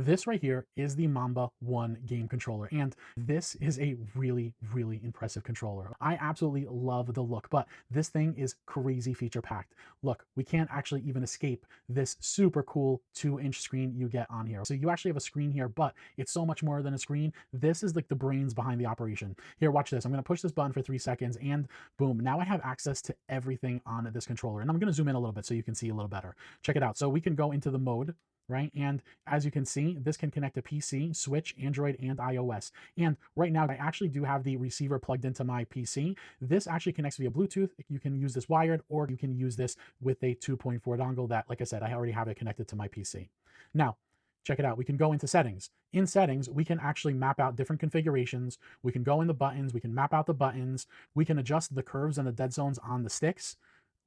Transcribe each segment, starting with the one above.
This right here is the Manba 1 game controller, and this is a really, really impressive controller. I absolutely love the look, but this thing is crazy feature packed. Look, we can't actually even escape this super cool 2-inch screen you get on here. So you actually have a screen here, but it's so much more than a screen. This is like the brains behind the operation. Here, watch this. I'm gonna push this button for 3 seconds and boom, now I have access to everything on this controller. And I'm gonna zoom in a little bit so you can see a little better. Check it out. So we can go into the mode, right? And as you can see, this can connect to PC, Switch, Android, and iOS. And right now, I actually do have the receiver plugged into my PC. This actually connects via Bluetooth. You can use this wired, or you can use this with a 2.4 dongle that, like I said, I already have it connected to my PC. Now, check it out. We can go into settings. In settings, we can actually map out different configurations. We can go in the buttons. We can map out the buttons. We can adjust the curves and the dead zones on the sticks.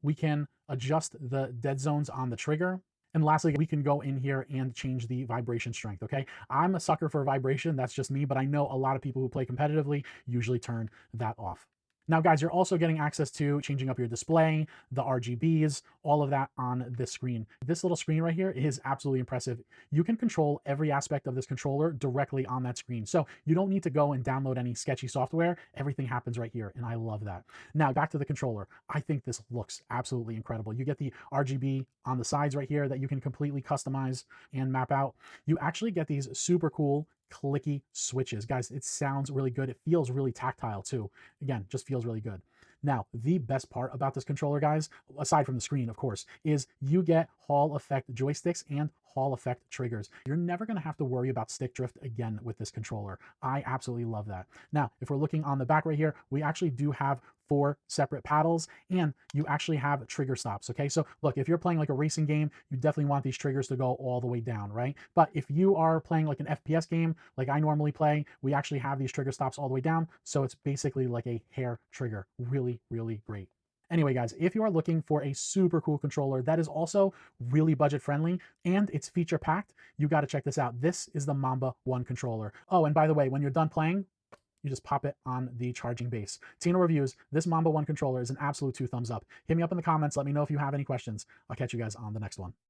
We can adjust the dead zones on the trigger. And lastly, we can go in here and change the vibration strength, okay? I'm a sucker for vibration, that's just me, but I know a lot of people who play competitively usually turn that off. Now, guys, you're also getting access to changing up your display, the RGBs, all of that on this screen. This little screen right here is absolutely impressive. You can control every aspect of this controller directly on that screen. So you don't need to go and download any sketchy software. Everything happens right here, and I love that. Now, back to the controller. I think this looks absolutely incredible. You get the RGB on the sides right here that you can completely customize and map out. You actually get these super cool clicky switches. Guys, it sounds really good. It feels really tactile too. Again, just feels really good. Now, the best part about this controller, guys, aside from the screen, of course, is you get Hall effect joysticks and Hall effect triggers. You're never going to have to worry about stick drift again with this controller. I absolutely love that. Now, if we're looking on the back right here, we actually do have 4 separate paddles, and you actually have trigger stops, okay? So look, if you're playing like a racing game, you definitely want these triggers to go all the way down, right? But if you are playing like an FPS game, like I normally play, we actually have these trigger stops all the way down, so it's basically like a hair trigger. Really, really great. Anyway, guys, if you are looking for a super cool controller that is also really budget friendly and it's feature packed, you got to check this out. This is the Manba 1 controller. Oh, and by the way, when you're done playing, you just pop it on the charging base. Tino Reviews, this Manba 1 controller is an absolute 2 thumbs up. Hit me up in the comments. Let me know if you have any questions. I'll catch you guys on the next one.